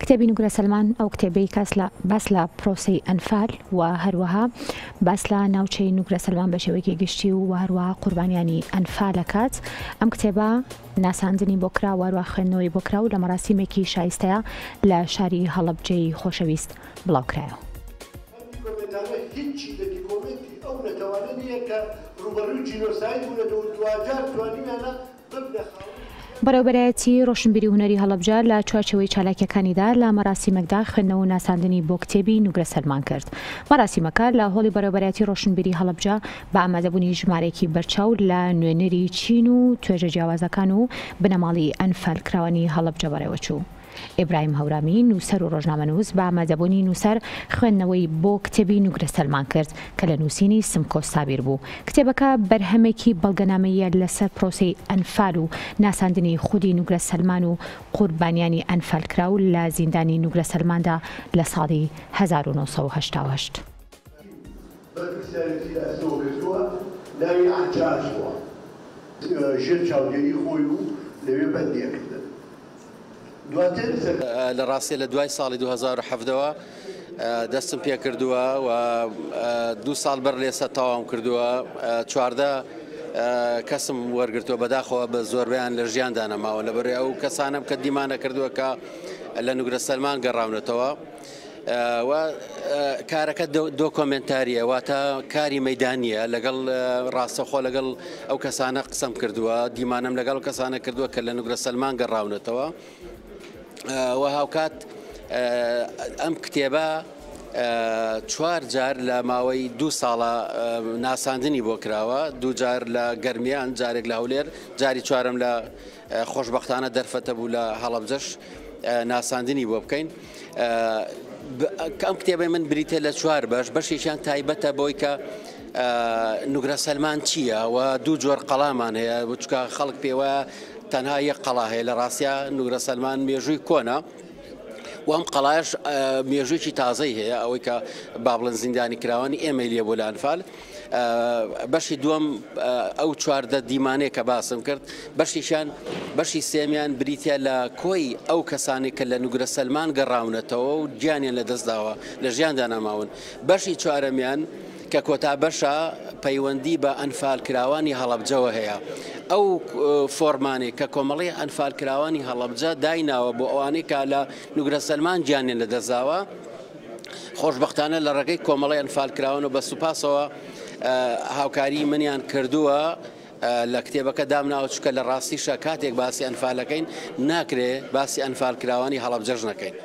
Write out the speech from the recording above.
کتێبی نوگرە سەلمان ئەو کتێبەی باس لە پرۆسەی ئەنفال و هەروەها باس لە ناوچەی نوگرە سەلمان بە شێوەیەکی گشتی و هەروەها قوربانیانی ئەنفال دەکات. ئەم کتێبە ناساندنی بۆ کرا و هەروەها خوێندنەوەی بۆ کرا و لە مەراسیمێکی شایستەیە لە شاری هەڵەبجەی خۆشەویست بڵاوکرایەوە. بەڕێوەبەرایەتی ڕۆشنبیری هونەری هەڵەبجە لە چوارچێوەی چالاکیەکانیدا لە مەراسیمێکدا خوێندنەوە و ناساندنی بۆ کتێبی نوگرە سەلمان کرد. مەراسیمەکە لە هۆڵی بەڕێوەبەرایەتی ڕۆشنبیری هەڵەبجە بە ئامادەبوونی ژمارەیەکی بەرچاو لە نوێنەری چین و توێژە جیاوازەکان و بنەماڵی ئەنفال کراوانی هەڵەبجە بەڕێوەچوو. ئیبراهیم هەورامی نووسەر و ڕۆژنامەنووس بە ئامادەبوونی نووسەر خوێندنەوەی بۆ کتێبی نوگرە سەلمان کرد کە لە نووسینی سمکۆ سابیر بوو. کتێبەکە بەرهەمێکی بەڵگەنامەیە لەسەر پرۆسەی ئەنفال و ناساندنی خودی نوگرە سەلمان و قوربانیانی ئەنفال کراو لە زیندانی نوگرە سەلماندا لە ساڵی 1988. لە ڕاستی لە دوای ساڵی 2017ەوە دەستم پێ کردووە و 2 ساڵ بەر لێسە تەواو کردووە. 14 کەسم وەرگرتووە بەداخەوە بە زۆربیان لە ژیاندا نەماوە لەبەرێ ئەو کەسانم کە دیمانە کردووە کە لە نوگرە سەلمان گەڕاونەتەوە و کارەکە دۆکۆمنتاریە واتە کاری مەیدانیە لەگەڵ ڕاستەخۆ لەگەڵ ئەو کەسانە قسەم کردووە دیمانم لەگەڵ کەسانە کردووە کە لە نوگرە سەلمان گەڕاونەتەوە و هاوکات ئەم کتێبە 4 جار لە ماوەی 2 ساڵە ناساندنی بۆ کراوە، 2 جار لە گەرمیان، جارێک لە هەولێر، جاری چوارم لە خۆشبەختانە دەرفەتە بوو لە هەڵەبجەش ناساندنی بۆ بکەین. ئەم کتێبەی من بریتە لە 4 بەشێکیان تایبەتە بۆی کە نوگرە سەلمان چییە و 2 جۆر قەڵامان هەیە چکە خەڵک پێوە تەنها یەک قەڵا هەیە لە ڕاستیە نوگرە سەلمان مێژووی کۆنا و ئەم قەڵایش مێژوویی تازەی هەیە ئەوەی کە با بڵێن زیندانی کراوانی ئێمە لێ بۆ لە ئەنفال. بەشی دووەم ئەو 4 دیمانەیە کە باسم کرد، بەشی سێمیان بریتە لە کۆی ئەو کەسانی کە لە نوگرە سەلمان گەڕاونەتەوە و گیانیان لە دەستداوە لە ژیاندا نەماون. بەشی چوارەمیان کە کۆتا بەشە پەیوەندی بە ئەنفال کراوانی هەڵەبجەوە هەیە. ئەو فۆرمانێک کە کۆمەڵی ئەنفال کراوانی هەڵەبجە دایناوە بۆ ئەوانەی کە لە نوگرە سەلمان گیانیان لە دەستداوە خۆشبەختانە لە ڕێگەی کۆمەڵی ئەنفال کراون و بە سوپاسەوە هاوکاری منیان کردووە لە کتێبەکە دامناوە چکە لە ڕاستیشە کاتێک باسی ئەنفالەکەین ناکرێ باسی ئەنفال کراوانی هەڵەبجەش نەکەین.